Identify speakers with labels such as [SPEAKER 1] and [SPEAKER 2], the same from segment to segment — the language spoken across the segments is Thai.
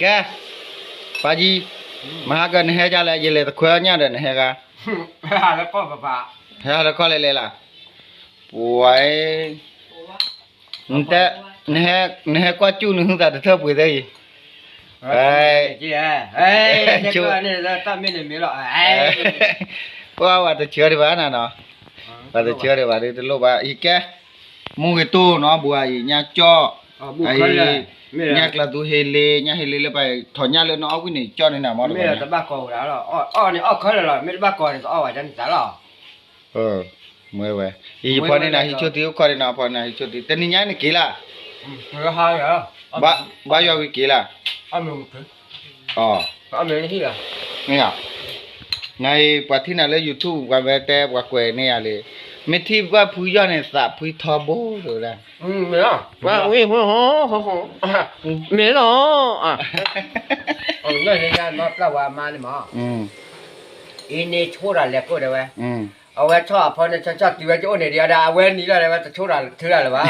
[SPEAKER 1] แกปาจีมาหากันเฮจ้าเลยเยเลยตะควายเนี่ยเดินเฮกา
[SPEAKER 2] แล้วก็ป่า
[SPEAKER 1] เฮแล้วก็เลยล่ะป่วยแต่เฮก็จูนึงแต่เธอป่วยได้
[SPEAKER 2] เฮ้ยเฮ้ยเจ้าเนี่ยตั้งไม่ได้มีหรอก
[SPEAKER 1] ว่าจะเชื่อได้บ้าน่ะเนาะว่าจะเชื่อได้บ้าได้ตลบว่าอีแกมูกตู้เนาะบัวอีญาจ่อไอ้ญากละตูเฮเลญาเฮเลเลยไปถอนญาเลยเนาะเอาวินี่จ่อนี่น่ะบ่
[SPEAKER 2] ไม่ได้ตะบ้ากอแล้วหรออ้อนี่อ้อเคยแล้วไม่ได้บ้ากอนี่อ้อว่าจังจ้าหรอ
[SPEAKER 1] เมื่อไว้อีพอนี่น่ะฮิชุติขอนี่น่ะพอน่ะฮิชุติแต่นี่ญานี่กีล่ะ
[SPEAKER 2] หาเหรอ
[SPEAKER 1] บ้ายอวิกีล่ะ
[SPEAKER 2] อ้าวมึง
[SPEAKER 1] อ๋อ
[SPEAKER 2] อ้าวมึงนี่เหรอ
[SPEAKER 1] นี่อ่ะในปัทที่น่ะเลย YouTube กว่าเวแต่กว่าแกนี่อ่ะเลยไม่ที่ว่าผู้ย่อเนี่ยสะผู้ทอโบดูล่ะ
[SPEAKER 2] ไม่หรอว่าอุ้ยโหไม่หรอนี่ยานมาปลาว่ามาเลยมั้งอีนี่ชั่วอะไรก็ได้เว้ยเอาไว้ชอบพอเนี่ยชอบตีไว้จะโอ้เนี่ยเดียวดาเว้นนี้อะไรวะจะชั่วอะไรเท่าไรวะ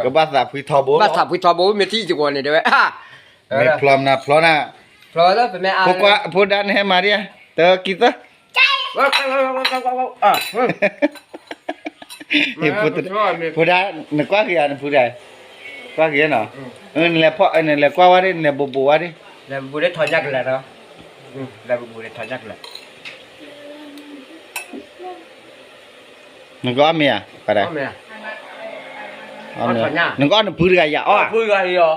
[SPEAKER 1] ก็บ้าสะผู้ทอโบ
[SPEAKER 2] บ้าสะผู้ทอโบไม่ที่จะกวนเนี่ยเด้อ
[SPEAKER 1] ไม่พร้อมนะพร้อมนะ
[SPEAKER 2] พร้อมแล้วเป็นแม่อา
[SPEAKER 1] พวกว่าพูดดันให้มาดิเตอกิตพูดได้นึกว่าคืออะไรพูดได้ว่าคือเนาะเนี่ยพอเนี่ยกว่าว่าดิเนี่ยบูว่าดิ
[SPEAKER 2] เนี่ยบูได้ถอนยักษ์เลยเนาะเนี่ยบูได้ถอนยักษ์เลย
[SPEAKER 1] นึกว่าเมียไปได้นึกว่าพูดอะไรอย่าอ้อ
[SPEAKER 2] พูดอะไรอ่ะ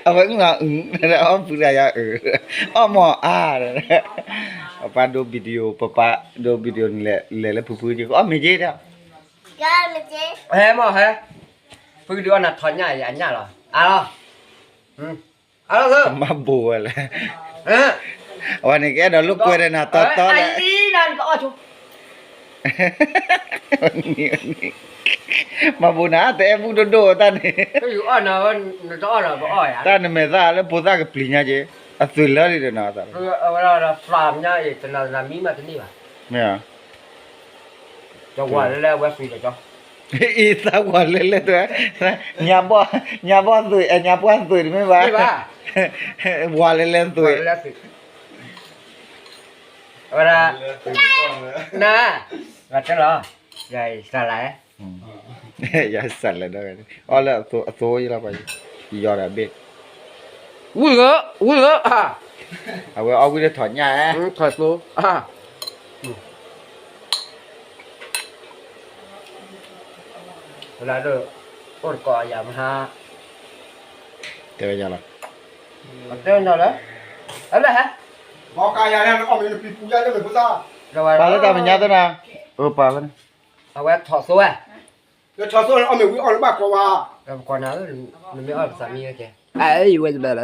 [SPEAKER 1] เอาไว้งาแล้วอ้อพูดอะไรอย่าอ้อหมอป้าดูวิดีโอป้าดูวิดีโอนี่แหละพูดจีก็อ้อไม่เจ๊แล้ว
[SPEAKER 3] ก็ไม่เจ๊
[SPEAKER 2] เฮ้ยหมอเฮ้ยพูดดูอันนั้นถอนยักษ์อันนี้เหรออะไรคือ
[SPEAKER 1] มาบัวเลยวันนี้แกโดนลูกกล้วยได้นะต่อเลย
[SPEAKER 2] ไอ้นี่นั่นก็อ้อชู
[SPEAKER 1] วันนี้มาบุญนะแต่บุญโดตานนี่
[SPEAKER 2] ก็อยู่อ้อนนะวันจะอ้อนนะบ่อ้อยอ่ะ
[SPEAKER 1] ตานนี่เมซ่าแล้วโพซ่าก็ปลีญาเจอสุลเลยนะตา
[SPEAKER 2] เวลาฟลามเนี่ยจะนามีมาที่นี่ป่ะ
[SPEAKER 1] เนี่ย
[SPEAKER 2] จะว่าแล้วเว็บฟรีจ้ะ
[SPEAKER 1] อีสาวว่าเลยตัวญาบ่สุยญาบ่สุยไม่ว่าว่าเลยสุย
[SPEAKER 2] เวลานะว่าจะเหรอใหญ่สลาย
[SPEAKER 1] อย่าสั่นเลยด้วยอ๋อแล้วโซยแล้วไปยอดอะเบก
[SPEAKER 2] อุ้ย
[SPEAKER 1] เอาไว้เอาไว้ถอนหญ้า
[SPEAKER 2] ถอดโซเวลาเด้อต้นก่ออย่ามาหา
[SPEAKER 1] เดี๋ยวจะละ
[SPEAKER 2] เดี๋ยวจะละอะไรฮะ
[SPEAKER 4] บอกกายาเนี่ยเอาไปปีปูยาจะเป็นภาษา
[SPEAKER 1] ปลาแล้วแต่มันยาตัวน่ะปลาแล้ว
[SPEAKER 2] เอาไว้ถอดโซ่
[SPEAKER 4] เดี๋ยวชาวโซ่เอาไปวิ่งเอาแล้วบ้ากว่า
[SPEAKER 2] ก่อนนะมันไม่เอาสามีโอเคไอ้เว้ยแบบ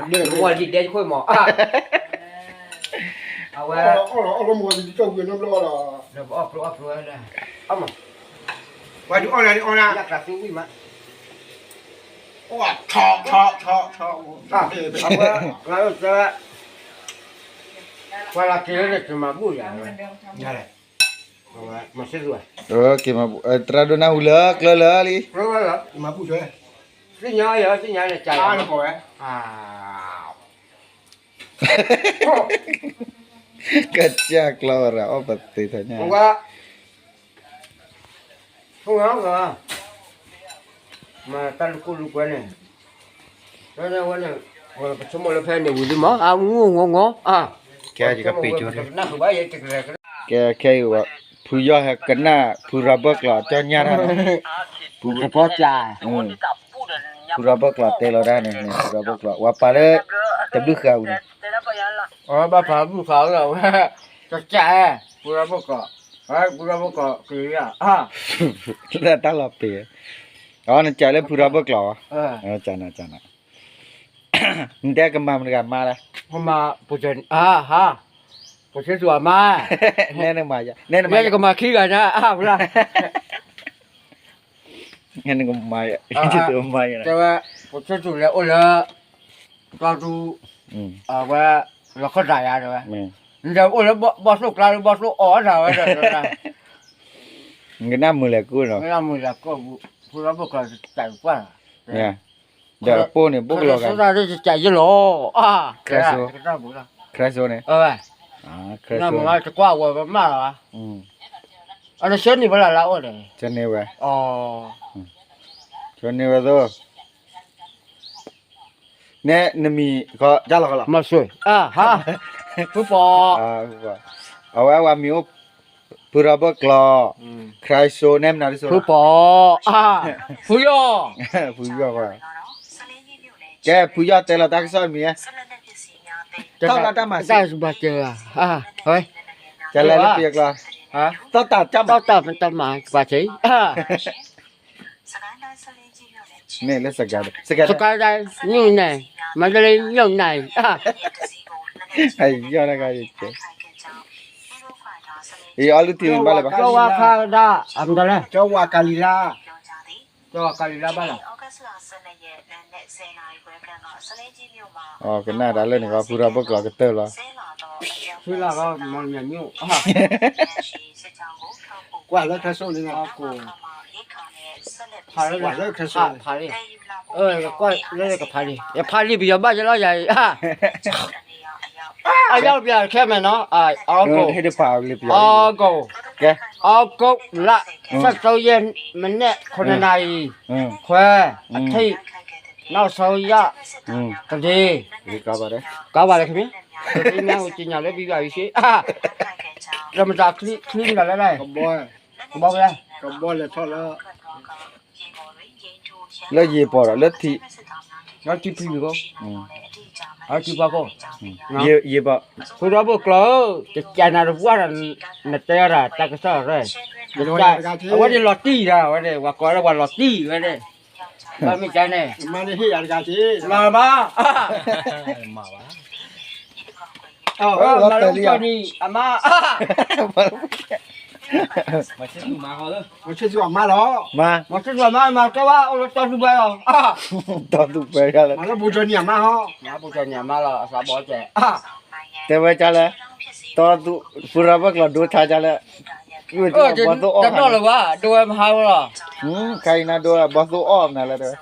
[SPEAKER 2] เดี๋ยววันที่เดี๋ยวค่อยหมอเอาไว้
[SPEAKER 4] เอาลมวันที่เจ้าเงินน้ำร้อนอ่ะ
[SPEAKER 2] เดี๋ยวเอาเลยเอามา
[SPEAKER 4] วันที่เอาอะไรเอาอะไร
[SPEAKER 2] อยากกระซิบวิ่งมา
[SPEAKER 4] โอ้ชอ
[SPEAKER 2] เอาไว้แล้วจะเวลาเกี่ยวจะมาบุยอย่างไรอะไรมาเสียด้วย
[SPEAKER 1] oke ma tradona ulak lali
[SPEAKER 4] ma pu chơi
[SPEAKER 2] xin nhớ là chạy
[SPEAKER 4] nó khỏi
[SPEAKER 1] kacak lora oh betul tanya
[SPEAKER 2] enggak enggak mà ta lu quen này nó quen này rồi semua lepas ni budi mah ngu
[SPEAKER 1] kaya juga picu
[SPEAKER 2] nah kebayang cek
[SPEAKER 1] kayaผู้ย่อกันหน้าผู้รับเบิกหล่อเจ้าญาติ
[SPEAKER 2] ผู้กระเพาะจ่า
[SPEAKER 1] ผู้รับเบิกหล่อเตลได้เนี่ยผู้รับเบิกหล่อว่าปลาเลยจะบึ้งเขาเนี่ย
[SPEAKER 2] บ้าผาผู้เขาเราจะจ่าผู้รับเบิกหล่อผู้รับเบิกหล่อคือ
[SPEAKER 1] แล้วตั้งหลับเปียอ๋อนั่นจ่าเลยผู้รับเบิกหล่อจ่านะนี่ได้กันมาเหมือนกันมาแล้ว
[SPEAKER 2] มาผู้ชนฮะผมเชื่อตัวมา
[SPEAKER 1] แน่นมาจ้ะ
[SPEAKER 2] แน่นก็มาขี้กันนะเวลา
[SPEAKER 1] แน่นก็มาชื่อตัวมา
[SPEAKER 2] แต่ว่าผมเชื่อตัวแล้วโอ้ละก็ดูว่าเราเข้าใจอะไรวะเดี๋ยวโอ้ละบอสลูกเราบอสลูกอ๋อเราอะไร
[SPEAKER 1] เงินน้ำมือแหลกกูเนาะ
[SPEAKER 2] เงินน้ำมือแหลกก็ผู้รับก็ใจกว่า
[SPEAKER 1] เนี่ย เดี๋ยวปูเนี่ยบุกหลอกกัน
[SPEAKER 2] sao ra đây chạy với lỗ à
[SPEAKER 1] Cái
[SPEAKER 2] cái
[SPEAKER 1] số.
[SPEAKER 2] ra bữa ra
[SPEAKER 1] ใครโซเนี่ย
[SPEAKER 2] ơi
[SPEAKER 1] อ๋อใคร
[SPEAKER 2] nó
[SPEAKER 1] โซ
[SPEAKER 2] mà qua rồi mà là
[SPEAKER 1] อืม
[SPEAKER 2] nó sớm đi phải là lão rồi
[SPEAKER 1] จะเนี่ยเว้ย
[SPEAKER 2] ờ
[SPEAKER 1] ชวนเนี่ยเว้ยตัวเนี่ยนมีก็จ้าหรอกเหรอ
[SPEAKER 2] mà sủi à ha phú bò
[SPEAKER 1] อ่าเอาไว้ว่ามีพูดบอกกลอใครโซเนมนาริโซ
[SPEAKER 2] phú bò à phú yo
[SPEAKER 1] ผู้ยอว่าแกผู้ยอแต่ละตักซ้อนมีอ่ะ Tao là ta mà
[SPEAKER 2] ta mà chờ à thôi
[SPEAKER 1] จะอะไรแล้วเปียกล่ะ
[SPEAKER 2] hả
[SPEAKER 1] ต้องตัดจ้า
[SPEAKER 2] tao tập tao mà bà chỉ à
[SPEAKER 1] นี่เล่นสกัดสกัด
[SPEAKER 2] sao cái đây như này mà đây như này à
[SPEAKER 1] ไอ้ยอดอะไรกันอีอาลูตีนบ้าเลยปะ
[SPEAKER 2] cho qua kha da am da le
[SPEAKER 4] เจ้าว่ากาลีลา
[SPEAKER 2] cho qua kha da ba la
[SPEAKER 1] อ๋อกันหน้าด่าเลยนี่ก็พูดบอกกลอกันเตอร์ละ
[SPEAKER 2] phi là có mong nhà nhiêu à
[SPEAKER 4] กว่าแล้วแค่โซ่นี่นะ
[SPEAKER 2] cô
[SPEAKER 4] Quả
[SPEAKER 2] phá
[SPEAKER 4] rất
[SPEAKER 2] đi
[SPEAKER 4] thật sự.
[SPEAKER 2] phá đi coi lấy cái phá đi ya phá đi bây giờ ba cho nó vậy à à giao bây giờ xem mày nó à
[SPEAKER 1] เออ
[SPEAKER 2] cô
[SPEAKER 1] ให้ได้เปล่าเลยเปียก
[SPEAKER 2] cô
[SPEAKER 1] แก
[SPEAKER 2] cô là sắc sâu yên mình nè con này
[SPEAKER 1] อืม
[SPEAKER 2] khoe thi nó sâu ya
[SPEAKER 1] อืม
[SPEAKER 2] cái gì
[SPEAKER 1] ดีกว่าบ่ได้
[SPEAKER 2] có bà này không biết cái mẹ của chị nhà lấy bây giờ gì à rồi mình ra clean là đây
[SPEAKER 4] กบอย
[SPEAKER 2] bao đây
[SPEAKER 4] กบอยเลยทอดแล้ว
[SPEAKER 1] แล้วยีปอแล้วที
[SPEAKER 2] nó chỉ phi được không
[SPEAKER 1] อืม
[SPEAKER 2] nó chỉ bao cô
[SPEAKER 1] ยีปอ
[SPEAKER 2] tôi đó bực lỡ cái này nó quá là tê ra ta cái sao rồi cái này lọt tì ra cái này và coi là lọt tì cái này ba mươi cái này
[SPEAKER 4] มาในที่อันกาจี
[SPEAKER 2] mà ba mà lúc cho đi à má
[SPEAKER 4] มันชื่อว่ามาล้อ
[SPEAKER 1] มา
[SPEAKER 2] mà cái rồi mà cái ba ông cho tôi bay không
[SPEAKER 1] ตอนดูไปกันแล้ว
[SPEAKER 4] มาแล้วบูชาเนี่ยมาฮะ
[SPEAKER 2] mà bây giờ nhà má là sao bỏ trẻ
[SPEAKER 1] แต่ว่าจะแล้วตอนดูพูดบอกกลอดูท่าจะแล้วคือ
[SPEAKER 2] ơ
[SPEAKER 1] บอสอ้อ
[SPEAKER 2] chắc đó là quá đôi em hai rồi
[SPEAKER 1] ใครนะดูบอสอ้อมนั่นแหละเด้อ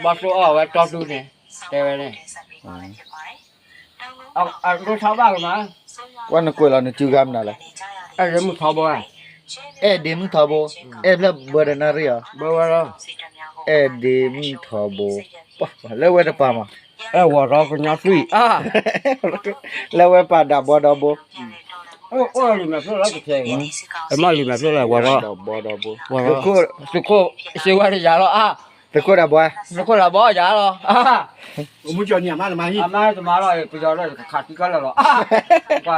[SPEAKER 2] bỏ số ở và cho tôi này đây này ông tôi tháo bao rồi mà
[SPEAKER 1] วันนั้นกูเราเนี่ยจูกามนั่นแหละ
[SPEAKER 2] anh đến một tháo bao à
[SPEAKER 1] เอ็ดดิมทอโบเอ็ดแล้วเบอร์นาเรีย
[SPEAKER 2] bao bao đâu
[SPEAKER 1] เอ็ดดิมทอโบปะแล้วเวทปามา
[SPEAKER 2] ê quả đó con nhau suy à
[SPEAKER 1] แล้วเวปาดาบอดาโบ
[SPEAKER 2] ôi lì mẹ phơi lá cái thằng em nói lì mẹ phơi là quả
[SPEAKER 1] ดา
[SPEAKER 2] đó
[SPEAKER 1] บอดาโบ
[SPEAKER 2] quả
[SPEAKER 1] ตะ
[SPEAKER 2] đó
[SPEAKER 1] โค
[SPEAKER 2] tôi cô siêu qua thì giá đó à
[SPEAKER 1] ตะโคดาบอย
[SPEAKER 2] tôi cô là bỏ giá đó à
[SPEAKER 4] บูชาเนี่ยมาหรือมาฮี
[SPEAKER 2] à mai tôi má rồi bây giờ nó khát cái là đó à qua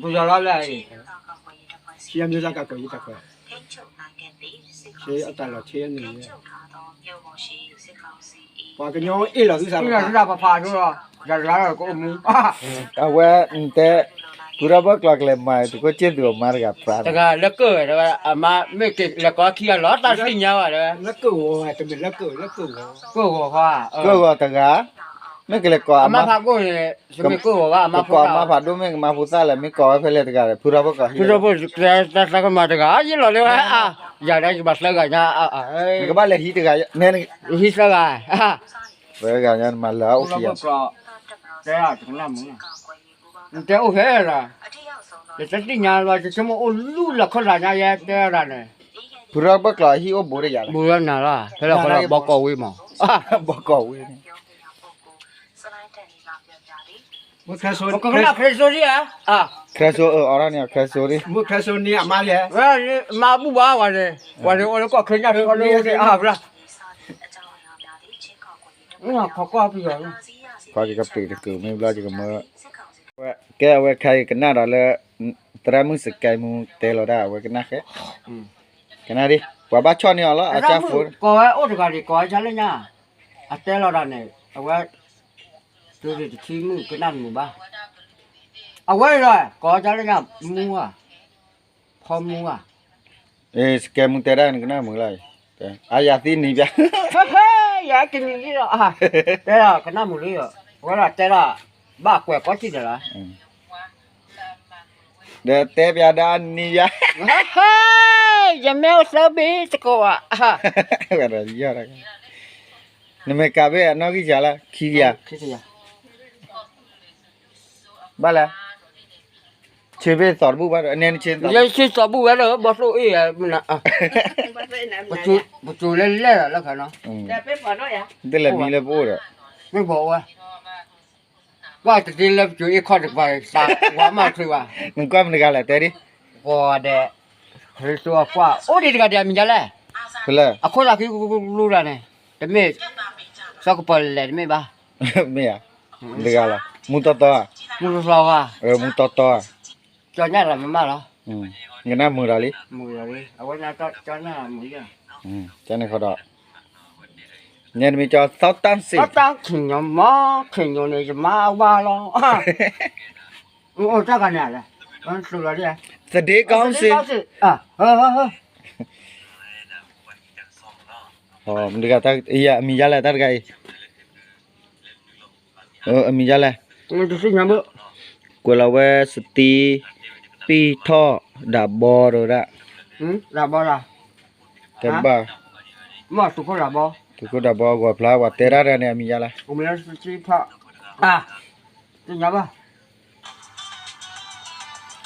[SPEAKER 2] bây giờ nó lại
[SPEAKER 4] เชียมจะกับกับยี่ตะกอยเชียเอาแต่ละเชียนี่ว่ากันย้อนอีหล่ะที่สาม
[SPEAKER 2] cái này nó ra phà nữa rồi giờ ra rồi có mù à
[SPEAKER 1] เอาเวแต่พูดบอกกลอกเลยมาตะโคเจ็ดตัวมาร์กับปรา
[SPEAKER 2] แต่ก็แล้วก็อ่ะมาไม่เก็บแล้วก็ขี้ล้อตาสิญญาว่ะเด้อ
[SPEAKER 4] แล้วกูว่าจะเป็นแล้วกู
[SPEAKER 2] ก็ว่า
[SPEAKER 1] ก็ว่าตะกาไม่เกลกว่า
[SPEAKER 2] อามาพากูเนี่ยสมัยกูว่าอามา
[SPEAKER 1] ก็มาผัดดูไม่มาพูดซะแล้วไม่ก่อเพลตะกาพูดบอกก็
[SPEAKER 2] คือเราพูดแต่สักมาตะกายิ่งหล่อเลยว่ะอ่ะอย่าได้บัสละกันนะอ่ะเอ้ย
[SPEAKER 1] ก็บ้านเลยฮีตะกาเนี่ย
[SPEAKER 2] ฮิสละกันอ่ะ
[SPEAKER 1] เวกายันมาแล้วโอเค
[SPEAKER 2] เราก็แต่อ่ะถึงละมึงแต่โอเคล่ะแต่สักทีงานว่าจะสมมุติลู่ละคนละเนี่ยแต่ละเนี่ย
[SPEAKER 1] พูดบอกกลอฮีโอบูได้ยา
[SPEAKER 2] บุญน่ะล่ะแต่ละคนบอกกูวิมั้งอ่ะ
[SPEAKER 1] บอกก่อเว้ย
[SPEAKER 4] มุขโซน
[SPEAKER 2] บอกกูน่าเคยสู้ดิอ่ะ
[SPEAKER 1] คราโซออราเนี่ยคราโซดิ
[SPEAKER 4] มุขโซนเนี่ยมาเลย
[SPEAKER 2] เว้ยมาบุบ้าวันเลยวันก็เคยงานก็เลยอ่ะล่ะขอก็พี่เหรอ
[SPEAKER 1] พอจะกับปีตะกูไม่รู้จะกับมือแกเอาไว้ใครกันหน้าเราเลยตรามือสกายมือเตลได้ไว้กันหน้าแค่กันหน้าดิว่าบ้าชอนเนี่ยละอาจารย์ฟู
[SPEAKER 2] có ai ốt cái gì có ai chả lấy nha à té lo đàn này à quay tôi thì khi mua cái năn mùng ba à quay rồi có chả lấy nha mua à không mua à
[SPEAKER 1] เอสแกมึงเตะได้กันหน้ามึงเลยอายาตีนี่จ้ะ
[SPEAKER 2] dạ cái gì đó à té là cái năn mùng đi rồi quay là té là ba quẹt có chi rồi
[SPEAKER 1] เดี๋ยวเตะยาดานนี่ยา
[SPEAKER 2] เฮ้ยจะแมวเซอร์บีสโกะ
[SPEAKER 1] อะไรเยอะเลยนี่ไม่กล้าไปนอกกี่จาละขี้ยา
[SPEAKER 2] ขี้ยา
[SPEAKER 1] บ้าละเชื่อไปสอนบุบ้าเนี่ยเชื่อสอน
[SPEAKER 2] ยังชื่อสอบูแล้วบอสอีมันอ่ะบจูเล่นแล้วกันเนาะ
[SPEAKER 1] เดี๋ยวมีเลยพูดอ่ะ
[SPEAKER 2] ไม่บอกว่าจะกินแล้วจูอีกข้อหนึ่งไปตาว่ามาคือว่า
[SPEAKER 1] มึงก็มันกันแหละเตะดิ
[SPEAKER 2] ก็เดะเฮ้ยตัวกว่าโอ้ดีกันเดี๋ยวมีอะไร
[SPEAKER 1] เพื่อ
[SPEAKER 2] อ่ะคนละคือรู้แล้วเนี่ยแต่ไม่สักปอลเลยไม่บ้า
[SPEAKER 1] ไม่อ่ะเดี๋ยวกันละมุตตัว
[SPEAKER 2] มึงรู้เราอ่ะ
[SPEAKER 1] มุตตัว
[SPEAKER 2] จอหน้าเราไม่มาหรอ
[SPEAKER 1] งั้นน่ามือเราลิ
[SPEAKER 2] มือเลยเอาไว้หน้าจอหน้ามือเนี่ย
[SPEAKER 1] จะในเขาดอกเนี่ยมีจอเซาตันสิ
[SPEAKER 2] ก็ตั้งขิงยมมาขิงยมเนี่ยจะมาว่าหรอโอ้จ้ากันเนี่ยเลยมันสุดเลย
[SPEAKER 1] สเด็กก้อนสิ
[SPEAKER 2] อ่ะเฮ้ย
[SPEAKER 1] อ๋อมันเดี๋ยวกันอีอ่ะมีอะไรตั้งไงมีอะไร
[SPEAKER 2] มันจะสิ่งยังบ่
[SPEAKER 1] กูเราเวสตีปีท่อดับบอร์ละ
[SPEAKER 2] ลาบ่ล่ะ
[SPEAKER 1] แต่บ้า
[SPEAKER 2] มาสุขลาบ่
[SPEAKER 1] ทุกคนดับบอร์กว่าพลาวว่าเตระเนี่ยมีอะไร
[SPEAKER 2] กูไม่ได้สิพระอ่ะสิ่งยังบ่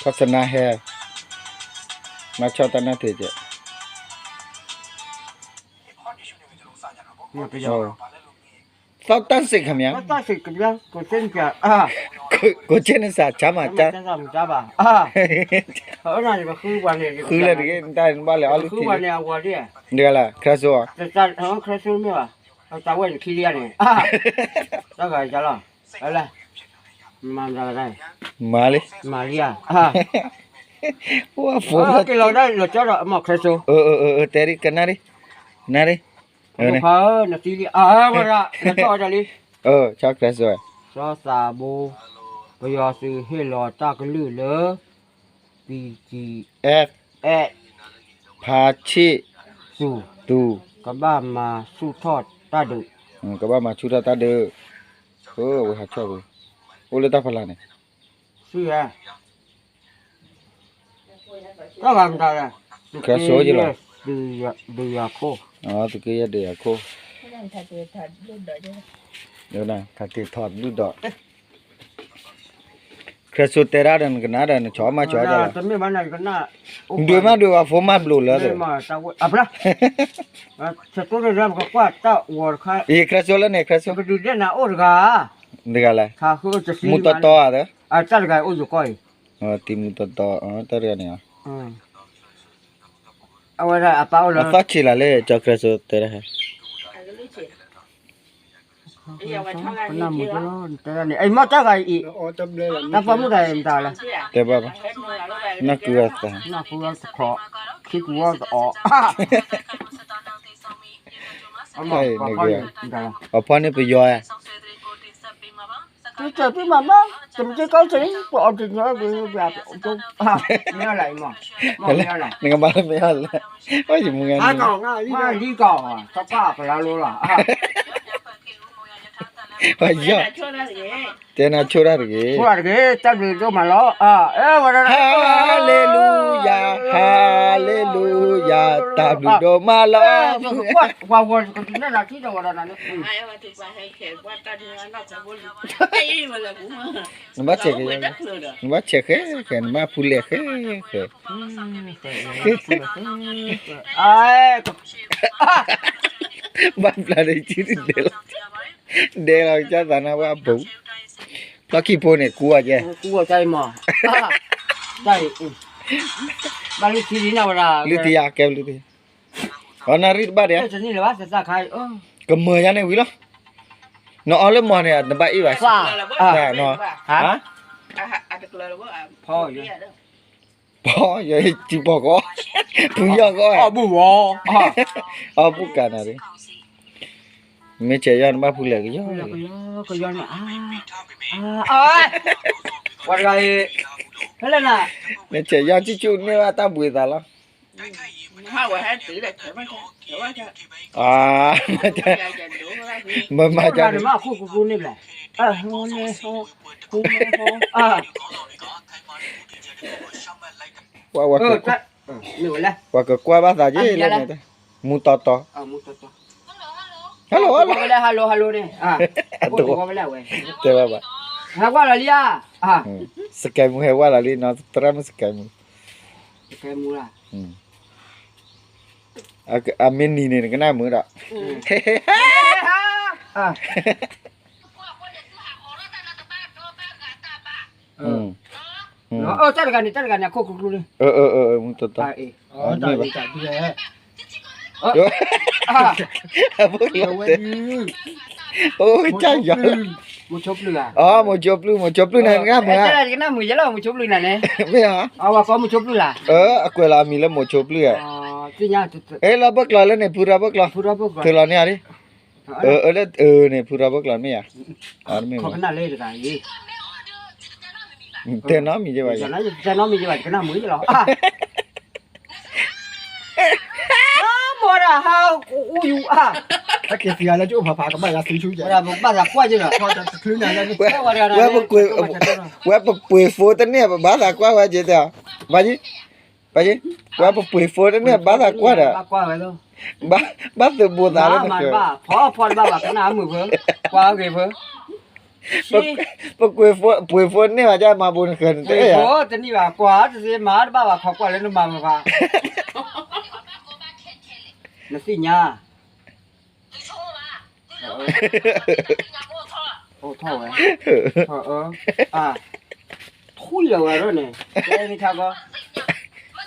[SPEAKER 1] โฆษณาแฮมาชอบตันนั่นเถอะ
[SPEAKER 2] มาไป
[SPEAKER 1] โอ้เซาตันสิขมิ้น
[SPEAKER 2] ก็ต้องสิกับยังกูเส้นจะอ่ะ
[SPEAKER 1] กูเช่นสาช้ามาจ้า
[SPEAKER 2] จ้าบ่อ่ะเฮ้ยนั่นก็คือวันนี้
[SPEAKER 1] คือเลยดิได้บ้าเลยอาลุ
[SPEAKER 2] คือ
[SPEAKER 1] ที
[SPEAKER 2] วันนี้เอาวันนี้
[SPEAKER 1] เดี๋ยวละคราสัว
[SPEAKER 2] จะจัดเฮาครซูนี่ว่ะเอาตาไว้ขี้เลียนี่อ่ะแล้วก็จะล่ะอะไรมันจะได้
[SPEAKER 1] มาเลย
[SPEAKER 2] มาเรียอ่ะ
[SPEAKER 1] ว่าฝน
[SPEAKER 2] cái lò đó là cho đó mà khai số
[SPEAKER 1] เตริกันนาดินาดิเนี่ย
[SPEAKER 2] phở là tí đi à mà ra là cho ra đi
[SPEAKER 1] ชอบคราสัว
[SPEAKER 2] cho xà bồ bây giờ sự hay lò ta cái lư lỡ vì chỉ
[SPEAKER 1] เอฟ
[SPEAKER 2] ẹ
[SPEAKER 1] พาชิ
[SPEAKER 2] su
[SPEAKER 1] ตู
[SPEAKER 2] cả ba mà su thọt ta được
[SPEAKER 1] ก็ว่ามาชุดตาเด้อว่าหาชอบโอเลตาพลาเนี่ย
[SPEAKER 2] su à các bạn ta là
[SPEAKER 1] Cá số chứ là.
[SPEAKER 2] đi khô
[SPEAKER 1] อ๋อตุกยะเดียโคเดี๋ยวนะถ้าติดถอดดูดอกคราสุเตระดันกันนาดันชอมาชอจ้ะ
[SPEAKER 2] tao mới bán này cái nào
[SPEAKER 1] ดูมาดูว่าโฟมาบลูแล้วเด้อ
[SPEAKER 2] mà tao à bra sẽ có cái ram cái quạt tao uổng khai
[SPEAKER 1] อีคราสุแล้วเนี่ยคราสุ
[SPEAKER 2] cái đứa nào ổn cả
[SPEAKER 1] เดี๋ยวอะไร
[SPEAKER 2] thà cứจะซี
[SPEAKER 1] มุตตออ่ะเด้อ
[SPEAKER 2] อ่ะจัดไงโอ้ยก้อย
[SPEAKER 1] ติมุตตอตะเรียเนี่ย
[SPEAKER 2] เอาไว้ได้อ่ะเปล่าเลย
[SPEAKER 1] ฟักชิลาเลยจอคราสุเตระฮะ
[SPEAKER 2] น้ำมันร้อนแต่นี่ไอ้มาจักไงอีก
[SPEAKER 4] อ๋อจำเลย
[SPEAKER 2] น้ำฟ้ามือใดมันตายละ
[SPEAKER 1] เตบ้าน่ากลัวจัง
[SPEAKER 2] น่ากลัวขอคิดว่าจะออกเอามาปล่อยตายละ
[SPEAKER 1] เอาพ่อนี่ไปย่อย
[SPEAKER 2] เจอพี่มาบ้างจะไม่ใช่เขาสิปอดจะเยอะไปแบบจุ๊บไม่อะไรมั้งไม่อะไร
[SPEAKER 1] นี่ก็บ้าไม่เอาละว่าอยู่มึงไง
[SPEAKER 4] อ่ะก่อนง่ายนี่
[SPEAKER 2] ไม่ดีก่อนอ่ะสักป้าไปแล้วรู้ล่ะ
[SPEAKER 1] ว่าย่อเจน่าชัวร์ดิ
[SPEAKER 2] พูดอะไรจับดูดูมาล้อวันนั้น
[SPEAKER 1] ฮาเลลูยาฮาเลลูยาตาบลูโดมาลอ
[SPEAKER 2] ว่าคนนั่นแหละที่เราวันนั้น
[SPEAKER 1] มาเช็คมาเช็คเห็นมาพูดเลย
[SPEAKER 2] ไอ้
[SPEAKER 1] บ้านปลาได้ชีวิตเดลจ้าตานาว่าบุลักกี้โพเนี่ยกลัวแก
[SPEAKER 2] กูใจหมอใจบางทีนี่นะเวลา
[SPEAKER 1] ลิติยาแกลิติอ๋อนาริดบ้าเดีย
[SPEAKER 2] จะนี่เลยว่าจะสักใคร
[SPEAKER 1] ก็เมื่อยันเนี่ยวิลน้องเอาเล่มมาเนี่ยนบะอีบ่
[SPEAKER 2] ซ่า
[SPEAKER 1] แต่เนาะฮะ
[SPEAKER 2] พ่ออยู่
[SPEAKER 1] พ่ออย่าจีบอกก็ผู้ยอก็
[SPEAKER 2] อ๋อบุ๋ว
[SPEAKER 1] อ๋อผู้กันนะดิไม่เจยันมาผู้เล็กย่อ
[SPEAKER 2] ก็ย้อนวันไรเฮ้ยน่ะ
[SPEAKER 1] ไม่เจยันจิจูเนี่ยว่าตาบุยตาละ มาจาก
[SPEAKER 2] มาคู่กูนี่แหละโหนี่โหกูโห
[SPEAKER 1] ว่า
[SPEAKER 2] เอ
[SPEAKER 1] ก็
[SPEAKER 2] อจะเหนื่อยแล้ว
[SPEAKER 1] ว่าก็กว่าภาษาเยอะเลยเนี่ยมูต่อ
[SPEAKER 2] มุดตัว
[SPEAKER 1] ฮัลโหลฮัลโหล
[SPEAKER 2] ไปแล้วฮัลโหลฮัลโหลเนี่ยตัวไปแล้วเว้ย
[SPEAKER 1] เดี๋ยวว่า
[SPEAKER 2] หากว่าละเลีย
[SPEAKER 1] สแกมมูเฮว่าละลีนอตรามุสแกม
[SPEAKER 2] แกมูล่ะ
[SPEAKER 1] อาเมนนี่เนี่ยก็น่ามือดอก
[SPEAKER 2] จัดการเนี่ยโคกรูนี่
[SPEAKER 1] มึงต่อ
[SPEAKER 4] อ๋อตายดีจัดพี่แล้
[SPEAKER 1] พวกเราโอ้ยใจใหญ่
[SPEAKER 2] มุชบเรือ
[SPEAKER 1] อ๋อโมจบลูนั่นก็มือ
[SPEAKER 2] จัดการกันมือจะเล่ามุชบเรือนั่นเนี่ย
[SPEAKER 1] ไม่เหรอ
[SPEAKER 2] เอาว่าก็มุชบเรือล่ะ
[SPEAKER 1] aquella mi la mo chop lu ya
[SPEAKER 2] ที่เนี่ย
[SPEAKER 1] la bak la ne pura bak la
[SPEAKER 2] พูดว่า
[SPEAKER 1] te la ne ari le ne pura bak la me ya ar me
[SPEAKER 2] ขอขนาดเลยได้ยี่
[SPEAKER 1] te na mi je ba
[SPEAKER 2] จะ
[SPEAKER 1] ya
[SPEAKER 2] นั้นจะน้องมีจะแบบขนาดมือจะหรอหมดอ่ะฮะอู้อยู่อ่ะ
[SPEAKER 4] ถ้าเกิดเสียแล้วจะอุ้มผากับแม่ละซื้อชุดใหญ่
[SPEAKER 2] หมดอ่ะบ้านจะควายจีเหรอ
[SPEAKER 4] พอจะคืนนั้นแล้ว
[SPEAKER 1] wa pa pui fo te ne ba da kwa wa je ta ba ji wa pa pui fo te ne ba da kwa da
[SPEAKER 2] ควายเลย
[SPEAKER 1] ba te bo da
[SPEAKER 2] บ้า
[SPEAKER 1] le
[SPEAKER 2] มัน
[SPEAKER 1] ne
[SPEAKER 2] บ้าพอบ้าขนาดมือเพิ่งควายเพิ่ง
[SPEAKER 1] pa pui fo ne wa ja ma bo ne khan
[SPEAKER 2] เฮ้
[SPEAKER 1] te
[SPEAKER 2] ย
[SPEAKER 1] ya
[SPEAKER 2] โอ้แต่นี่ว่าควายจะเสียมาบ้าว่าเขาควายเลยนุ่มมาบ้านั่นสิเนี่ย โอ้ท่อเว้ยทุยเลยว่ะเนี่ยแกไม่ทักก็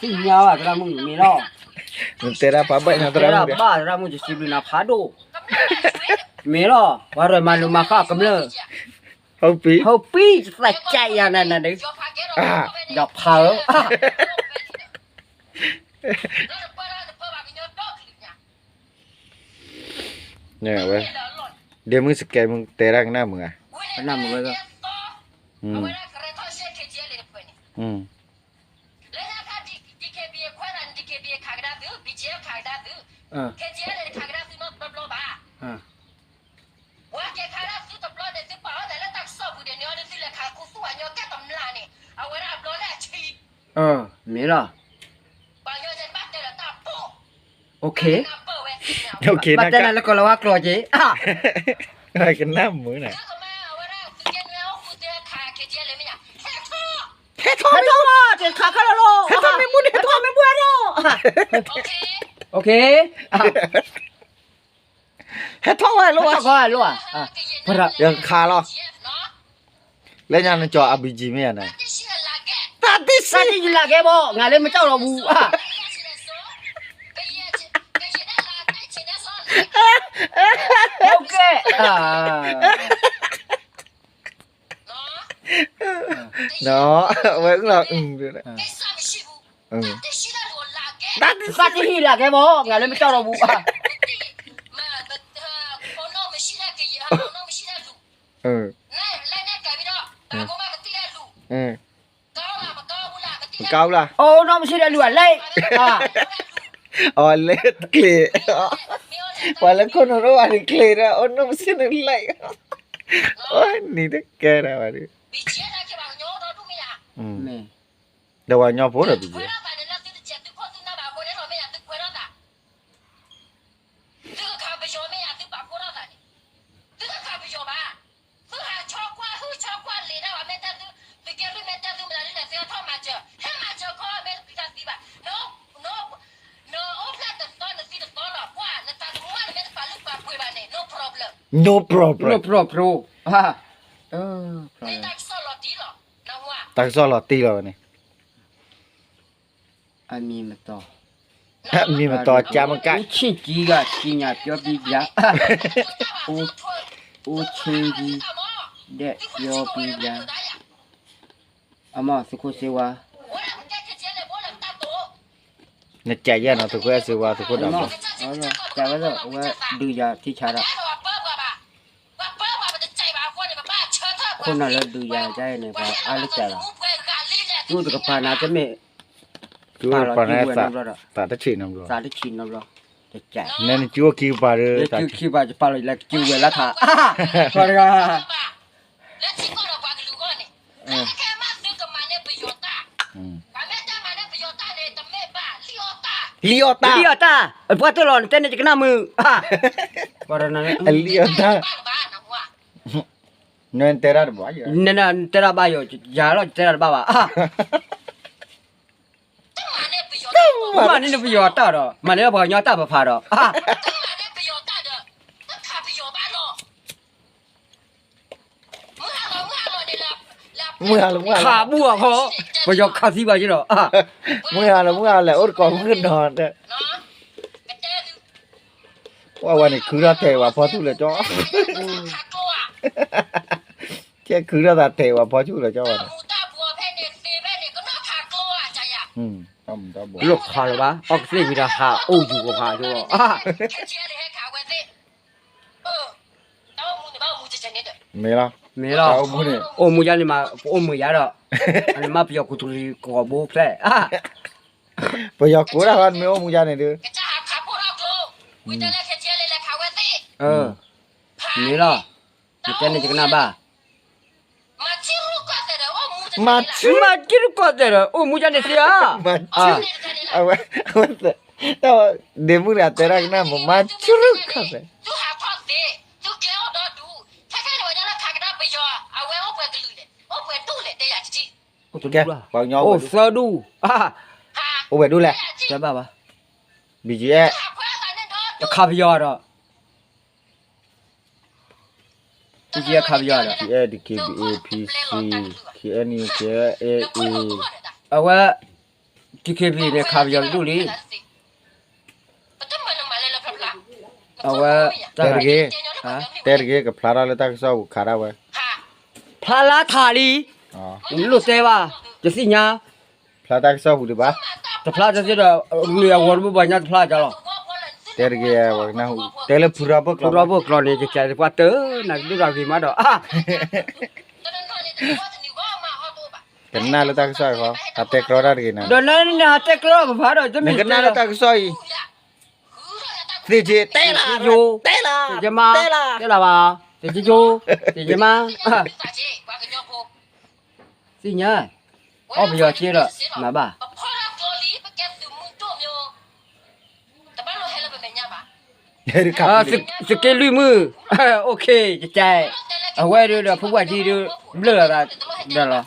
[SPEAKER 2] สิ่งยาวอ่ะเรามึงมีล้อ
[SPEAKER 1] te ra pa ba na
[SPEAKER 2] แต่
[SPEAKER 1] tra
[SPEAKER 2] เรา
[SPEAKER 1] mu
[SPEAKER 2] บ้าเรามึงจะสิบลินาพาโดมีล้อว่าเรามาลุมาข้ากำเนิด
[SPEAKER 1] hau pi
[SPEAKER 2] เขาปีใส่ใจอย่างนั้นนะเด็กดอกเผา
[SPEAKER 1] ne wa dia mu skai mu te ra na mu
[SPEAKER 2] ขนาดมึงเลยก็ มีล้อโอเค
[SPEAKER 1] okay
[SPEAKER 2] บัด
[SPEAKER 1] na
[SPEAKER 2] นั้น แล้วก็เราว่ากลัวจี
[SPEAKER 1] ai cái nam mu na
[SPEAKER 2] เฮ้ยท้องอ่ะเจ็บขาขาแล้วลูกท้องไม่มุดท้องไม่บ้วนลูกโอเค
[SPEAKER 1] hết thong ai
[SPEAKER 2] ลู
[SPEAKER 1] lo
[SPEAKER 2] กก็ลูกพระ
[SPEAKER 1] yang kha lo le nya na cho abg me ya na ta ti
[SPEAKER 2] สัต
[SPEAKER 1] si
[SPEAKER 2] ว์ที่ละแกบ่งานเลยไม่เจ้าเราบูโอเค
[SPEAKER 1] nó vẫn là rồi đấy
[SPEAKER 2] สัตว์ที่ละแกบ่งานเลยไม่เจ้าเราบู
[SPEAKER 1] cao là
[SPEAKER 2] โอ้น้องไม่ใช่ได้ล้วนเลย
[SPEAKER 1] let clear wala con no vale clear o no se no like ôi ni de que ra vale
[SPEAKER 2] แม่
[SPEAKER 1] đâu vào nhau phố rồi bị gì no problem
[SPEAKER 2] โปรฮะ
[SPEAKER 1] tại sao là ti rồi này
[SPEAKER 2] อันนี้มาต่อ
[SPEAKER 1] mi mà to cha mà cái
[SPEAKER 2] ชิจีกะจีญาเปียวปียาโอชิจีเด็ดเปียวปียาอามาสุโคเซวา
[SPEAKER 1] nó chạy ra nó tụi quê sự qua tụi cô đọc
[SPEAKER 2] จากนั้นว่าดูยาที่ชาระคนนั้นดูยาใจเนี่ยว่าอะไรจ้ะดูตะกพานาจะไม่
[SPEAKER 1] chú bà này ta đã chỉ nằm rồi
[SPEAKER 2] สาธิตชินเราจะแจก
[SPEAKER 1] nên chú kêu bà rồi
[SPEAKER 2] จะคิดว่าจะปาเลยแล้วคิวเวลาถ่าพอดี
[SPEAKER 1] ลีโอตา
[SPEAKER 2] Dia ta. Buat tu lon tene kena mu. Ha. Barana ne.
[SPEAKER 1] ลีโอตาเนินเตระบ่อย่า
[SPEAKER 2] Nena tera ba yo. Ja lo tera ba ba. Ha. Ma ni ne bi yo ta do. Ma ne ba nya ta ba pha do. Ha.
[SPEAKER 1] มึงหามึงหา
[SPEAKER 2] Kha bu a kho. Ba yo kha si ba ji do. Ha.
[SPEAKER 1] มึงหาแล้วอดก่อนขึ้นนอนเด้อว่าวันนี้คือเราเทว่าพอทุเลยจ้อแค่คือเราเทว่าพอทุเลยจ้อวันต้องบอก
[SPEAKER 2] Lo kha lo ba. Ok si bi da ha. O ju ko kha jo. Ha.
[SPEAKER 1] ไม่ล่ะ
[SPEAKER 2] Me lo.
[SPEAKER 1] Au mu ni.
[SPEAKER 2] O mu ya ni ma o mu ya do. Ani ma bi yo ku tu ko bo phle. Ha.
[SPEAKER 1] ไปยกกูแล้วกันไม่โอ้มึงจะเนี่ยดู
[SPEAKER 2] Me lo. Ni tene kena ba.
[SPEAKER 1] มาชื่อ
[SPEAKER 2] Ma kiru ko de lo. O mu ya ni sia.
[SPEAKER 1] มาชื่อเอาไว้แต่ว่าเดี๋ยวมึงจะรักนะมึงมาชื่อกันเลย
[SPEAKER 2] O tu
[SPEAKER 1] แก
[SPEAKER 2] du la.
[SPEAKER 1] เปล่าย้อ
[SPEAKER 2] O sa du. Ha.
[SPEAKER 1] โอ้ไปดูแล
[SPEAKER 2] Ja ba ba.
[SPEAKER 1] บีจีเอ
[SPEAKER 2] Kha bi yo do. Ji ya kha bi yo do.
[SPEAKER 1] พีเอดีเคบีเอพีซีเคเอ็นยูเคเอเอ
[SPEAKER 2] Awa TKB ne kha bi yo du li. Awa
[SPEAKER 1] เตอร์เก
[SPEAKER 2] ha.
[SPEAKER 1] เตอร์เกกับพลาราเลต้าก็ชอบขาราไว้
[SPEAKER 2] Pha la tha li.
[SPEAKER 1] อ๋อ
[SPEAKER 2] Lu se ba. Je si nya.
[SPEAKER 1] พลาต้าก็ชอบดูบ้า
[SPEAKER 2] Ta pha je si do ni ya wor bu ba nya pha ja lo.
[SPEAKER 1] เตอร์เกว่านะเตอร์เลพูราบก
[SPEAKER 2] Pura bo klo ni je cha pa te na du ra ki ma do. Ah.
[SPEAKER 1] กันน่าเลต้าก็ชอบเขาอาเตะครอราดีนะ
[SPEAKER 2] Do na ni ha te klo ba pha do je
[SPEAKER 1] นี่
[SPEAKER 2] mi.
[SPEAKER 1] กันน่าเลต้าก็ชอบสิจีเตล่า
[SPEAKER 2] Yo.
[SPEAKER 1] เตล่า
[SPEAKER 2] Je ma. Te la ba. Te ji yo. Te je ma. Ah. Si nya. O bi yo chi do. Ma ba.
[SPEAKER 1] เดี๋ยวกลับ
[SPEAKER 2] Ah sikit lui mu. Okey je chai. Awe do do phu wa ji do blur la da lo.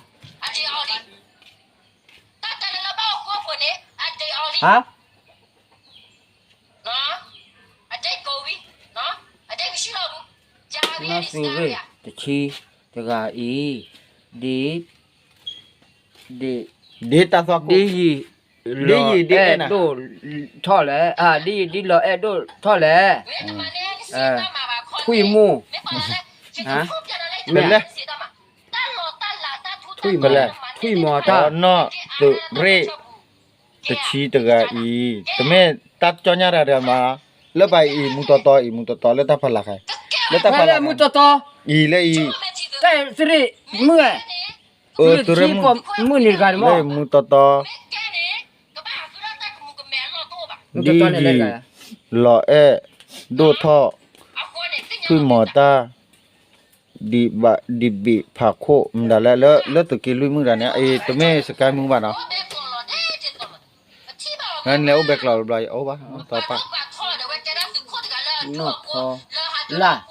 [SPEAKER 2] Ha? Nó suy về để chi để gà ý đi đi
[SPEAKER 1] เดต้าสวก
[SPEAKER 2] đi gì
[SPEAKER 1] Đi gì, đi đây nè.
[SPEAKER 2] đồ thọ lẽ à đi đi lo đồ thọ lẽ thui mu hả
[SPEAKER 1] เป็นเลย
[SPEAKER 2] thui mu
[SPEAKER 1] Bele.
[SPEAKER 2] thui mu
[SPEAKER 1] ตอ
[SPEAKER 2] ta
[SPEAKER 1] นนอตุเรตชีตกะอีตเมตัดจอญาระเดมาแล้วไปอีมุตตออีมุตตอแล้วตาพละไคแล้วตาพ
[SPEAKER 2] phải
[SPEAKER 1] ละ
[SPEAKER 2] là mu to to
[SPEAKER 1] อีเลยอี
[SPEAKER 2] cái gì mưa
[SPEAKER 1] ตุเรม
[SPEAKER 2] có mưa này cái
[SPEAKER 1] เลย
[SPEAKER 2] mà
[SPEAKER 1] มุตตอ
[SPEAKER 2] mu
[SPEAKER 1] ดี
[SPEAKER 2] to to này
[SPEAKER 1] ดี
[SPEAKER 2] đây cái
[SPEAKER 1] ลอเอโดทอทุยหมอตาดีบะดีบิผาโคมดาแล้วตะกิลุยมึงดาเนี่ยไอ้ตเมสกายมึงบ่เนาะงั้นแล้วแบกเราบลายเอาบ่ต่อปะ
[SPEAKER 2] nó khó là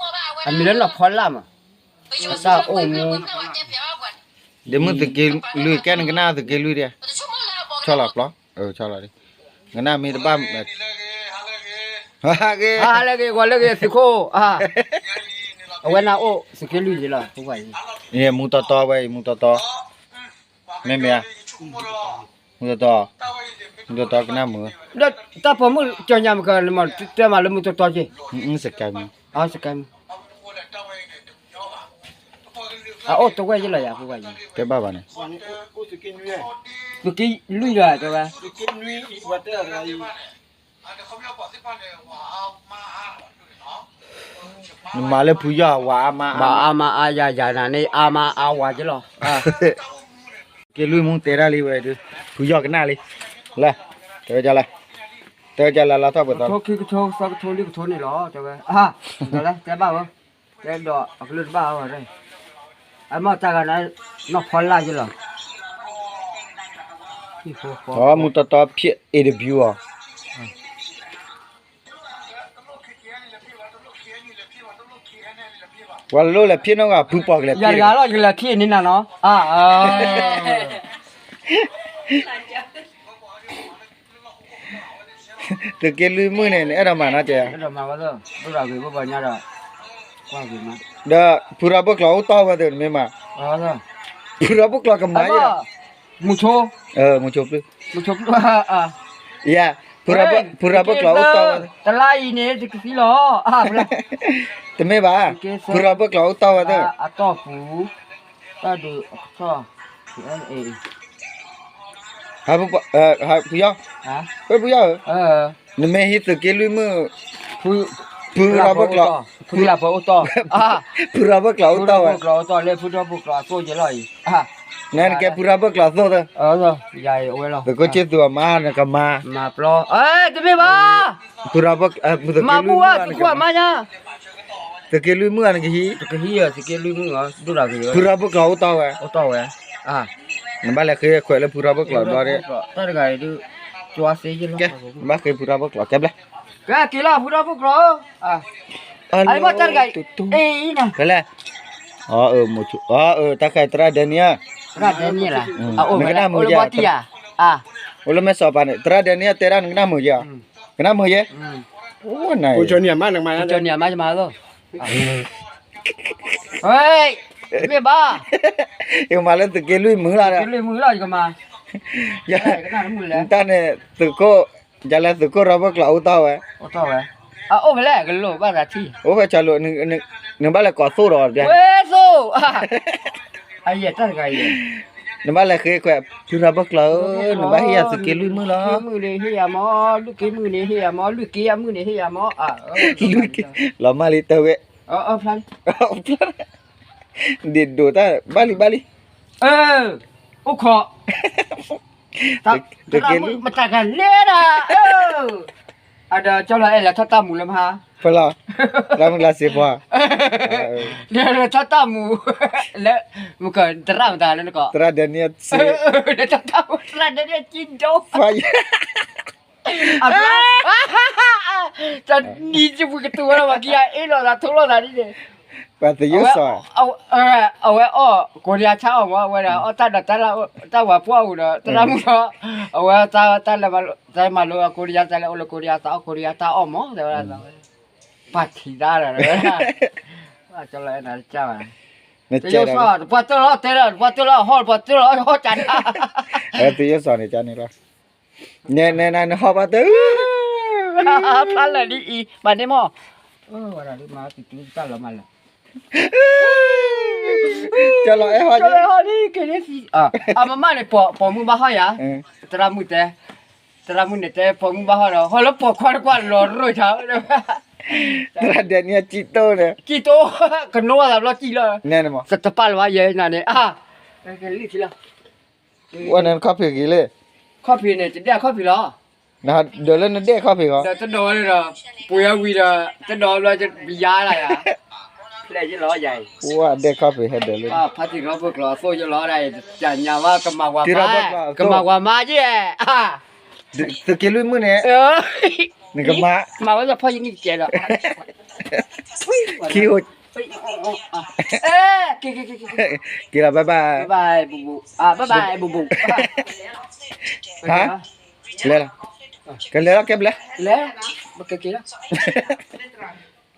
[SPEAKER 2] anh mình nó khó lắm à sao ôm mu
[SPEAKER 1] เดี๋ยวมึงตะกิลุยแกนกันหน้าตะกิลุยเดียชอบหลับเหรอชอบหลับดิกันหน้ามีแต่บ้านฮะเก
[SPEAKER 2] à là cái gọi là cái sự khô à ở nào ô sự cái lùi gì là không phải
[SPEAKER 1] เนี่ยมึงต่อไว้มึงต่อแม่มึงต่อกันหน้ามือ
[SPEAKER 2] đó ta phải muốn cho nhà cái mà cho mà muốn to gì
[SPEAKER 1] สกายมึง
[SPEAKER 2] à sự cái à ô tôi quay chứ là không phải
[SPEAKER 1] แกบ้าบ่เนี่ย
[SPEAKER 4] กูสกินด้วย
[SPEAKER 2] cái lùi rồi cho ba
[SPEAKER 4] สกินด้วยวัดเตอร์อะไร
[SPEAKER 1] มาเลยผู้ย่อว่ามา
[SPEAKER 2] bà ama aya ya na này ama awa chứ lo à
[SPEAKER 1] เกลุยมึงเตระลีไว้ดูผู้ย่อกันหน้าเลยละเตอจะละเราทอดบ่ตอน
[SPEAKER 2] thôi cái thôi sao cái thôi cái thôi này đó cho ba à rồi đấy cái bao không cái đó cái lươn bao rồi đây anh mà ta cái này nó khó lại chứ lo
[SPEAKER 1] อ๋อมึงต่อเพียเอเดบิวอ่ะ
[SPEAKER 2] à
[SPEAKER 1] วันรู้แหละพี่น้องอ่ะผู้ปอกแหละ
[SPEAKER 2] อย่า
[SPEAKER 1] พี่
[SPEAKER 2] อย่าเราอยู่ละที่นี่นะเนาะ
[SPEAKER 1] ตะเกียลืมมือเนี่ยไอ้ดำมานะเจ้า
[SPEAKER 2] cái đó mà bao giờ lúc nào gửi bao nhiêu rồi qua gửi mà
[SPEAKER 1] เด้อผู้รับกล่าวต่อมาเด้อแม่มา
[SPEAKER 2] rồi
[SPEAKER 1] ผู้รับกล่าวกับไม้อ่ะ
[SPEAKER 2] một số
[SPEAKER 1] มึงจบเลย
[SPEAKER 2] một số
[SPEAKER 1] อย่าผู้รับกล่าวต่อ
[SPEAKER 2] ta lai nè thì cái gì đó bữa
[SPEAKER 1] แต่แม่บ้าผู้รับกล่าวต่อมาเด้อ
[SPEAKER 2] to phủ ta được cho thì anh ấy
[SPEAKER 1] หาผู้ย่อ
[SPEAKER 2] hả
[SPEAKER 1] เฮ้ยผู้ย่อนี่แม่ฮิตตะเกียลืมมือ ผู้รับกล่าว
[SPEAKER 2] ผู้รับโอโต้
[SPEAKER 1] ผู้รับกล่าวต่อ
[SPEAKER 2] ผู้รับโอโต้เลยผู้รับกล่าวโซ่เยอะเลย
[SPEAKER 1] นั่นแกผู้รับกล่าวต่อเด้อ
[SPEAKER 2] rồi dài ôi rồi
[SPEAKER 1] แต่ก็เจ็บตัวมานะก็มา
[SPEAKER 2] mà pro tụi bay ba
[SPEAKER 1] ผู้รับผู้ตะเกีย
[SPEAKER 2] mà
[SPEAKER 1] ลืม
[SPEAKER 2] bua tụi qua mà nha
[SPEAKER 1] ตะเกียลืมมือนี่ฮี
[SPEAKER 2] cái gì à thì cái lưỡi ngựa đu là cái
[SPEAKER 1] ผู้รับกล่าวต่ออ่ะ
[SPEAKER 2] ô tô vậy
[SPEAKER 1] นั่นบ้านแหละเคยข่อยแล้วผู้รับกล่าวต่อเด้อ
[SPEAKER 2] ta được cái đi chua xí chứ
[SPEAKER 1] แกบ้านเคยผู้รับกล่าวแก็บเลย
[SPEAKER 2] cái kia là phụ đó phụ đó ai mà ta cái ê nè
[SPEAKER 1] ก็แล้วอ๋อหมดตะไคร้ตราเดเนีย
[SPEAKER 2] ra đây nè là ô mày ô lo bati à
[SPEAKER 1] โอ้แล้วแม่สอบปานตราเดเนียเตระนึงน้ามือจ้ะกน้ามือเยโอ้ไหน
[SPEAKER 4] กูชวนเนี่ยมาหนังมา
[SPEAKER 2] cho nhà mai mà rồi ê mẹ ba
[SPEAKER 1] เอวมาแล้วตะเกียลุยมือละ
[SPEAKER 2] cái lưỡi mưa là gì mà
[SPEAKER 1] อย่า
[SPEAKER 2] cái nào nó mưa lẽ
[SPEAKER 1] ตาเนี่ยตึกโกจะแล้วตึกโกรับกล่าวต่อไว้
[SPEAKER 2] ô tô vậy ô mày lẽ cái lỗ ba ra chi
[SPEAKER 1] โอ้ไปจาลุนึงบ้านแหละก่อสู้รอเด้
[SPEAKER 2] quê số ai vậy ta được cái gì
[SPEAKER 1] นึงบ้านแหละเคยแกวผู้รับกล่าวนึงบ้านเฮียตะเกียลุยมือละ
[SPEAKER 2] mưa này hi à mó lúc kia mưa này hi à mó lúc kia mưa này hi à mó
[SPEAKER 1] ลุยเรามาลิเตเว
[SPEAKER 2] Phan
[SPEAKER 1] ดิดดูตาบาลี
[SPEAKER 2] ô khó ta mà ta gần lên à ada cho lại là thắt tam mù lắm ha
[SPEAKER 1] พลาเรามึงลาเสียพอ
[SPEAKER 2] để thắt tam mù lẽ một cái tram ta lên có
[SPEAKER 1] ตราเดเนียเซ
[SPEAKER 2] để thắt tam mù là để chín đâu
[SPEAKER 1] ไฟ
[SPEAKER 2] cho đi cho một cái tua mà kia ấy là thua là đi đi
[SPEAKER 1] ปาติยุสอ
[SPEAKER 2] cô đi cháo mà vậy là ta vào phố rồi ta mua đó ta là mà lo cô đi tao mà rồi là bắt thì ra rồi cho lại là chao à
[SPEAKER 1] เนี่ย
[SPEAKER 2] tôi
[SPEAKER 1] เจ้า
[SPEAKER 2] yêu sao bắt tôi lo hot chán
[SPEAKER 1] ติยุสอเนี่ยจ้านี่ละเนี่ยฮอปาตึ
[SPEAKER 2] phát là đi mà đi mò gọi là đi mà thì chúng ta là mà là
[SPEAKER 1] จะรอไอ้ฮอ
[SPEAKER 2] cho lại họ đi cái đấy gì mà mà này bỏ mua bao hả tao mua này bỏ mua bao rồi họ nó bỏ quan rồi cháu
[SPEAKER 1] ตราเดเนียจิโตเนี่ย
[SPEAKER 2] chị tô cái nô là lo chị là
[SPEAKER 1] แน่นบ่
[SPEAKER 2] sắp tập al vào vậy này cái lý thì là
[SPEAKER 1] วันนั้นคอฟฟี่กี่เลย
[SPEAKER 2] coffee này chỉ đeo coffee đó
[SPEAKER 1] นะเดี๋ยวเล่นเด้คอฟฟี่ก็
[SPEAKER 2] tao đồ này là bùi quy là tao đồ là cho bị giá này à đây chứ lo vậy
[SPEAKER 1] ว่าเด้คอฟฟี่ให้เดี๋ยวเล่น
[SPEAKER 2] phát triển nó vượt lò xôi cho nó đây chả nhà mà cầm mà qua
[SPEAKER 1] Thì nó
[SPEAKER 2] má
[SPEAKER 1] vượt lò,
[SPEAKER 2] cầm mà qua má chứ
[SPEAKER 1] ตะเกียลุยมือเนี่ยนี่ก็มา
[SPEAKER 2] mà bây giờ phải những gì rồi
[SPEAKER 1] คิว
[SPEAKER 2] ê kì
[SPEAKER 1] กี่ละบ๊ายบาย
[SPEAKER 2] bye bye bù bù bye bye bù bù
[SPEAKER 1] ฮะเลยล่ะกันเลยล่ะเก็บเลย
[SPEAKER 2] lẽ mà cái kia đó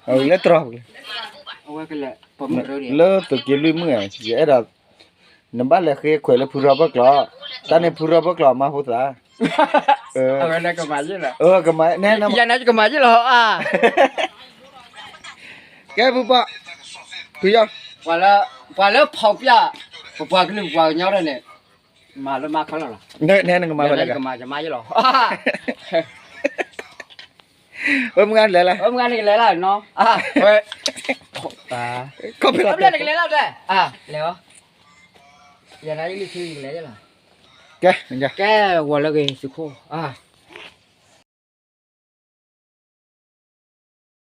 [SPEAKER 1] เอาเลยตรอกเลย
[SPEAKER 2] ôi cái lẽ bấm rồi đi
[SPEAKER 1] เลิกตะเกียลุยมือเสียดอกน้ำบ้านเลยเคยข่อยแล้วผู้รับกล่าวตอนนี้ผู้รับกล่าวมาพูดซะ
[SPEAKER 2] ở đây cầm máy chứ là
[SPEAKER 1] ก็มาแน่นอน
[SPEAKER 2] giờ này cầm máy chứ là
[SPEAKER 1] แกปุ๊บปะคุยยัง
[SPEAKER 2] và lớp học ya và cái lượng vào nhau đây này mà nó mà khó là
[SPEAKER 1] แน่นอนก็มา
[SPEAKER 2] giờ
[SPEAKER 1] แล้ว
[SPEAKER 2] này
[SPEAKER 1] กัน
[SPEAKER 2] cầm máy cho máy chứ là
[SPEAKER 1] มึงงานเลยล่ะ
[SPEAKER 2] ôm ngay này lấy là nó ôi
[SPEAKER 1] ก็เป็น
[SPEAKER 2] ôm lên này lấy là đây lấy giờ này đi chơi lấy chứ là
[SPEAKER 1] แกนี่จ้ะ
[SPEAKER 2] cái gọi là cái sự khô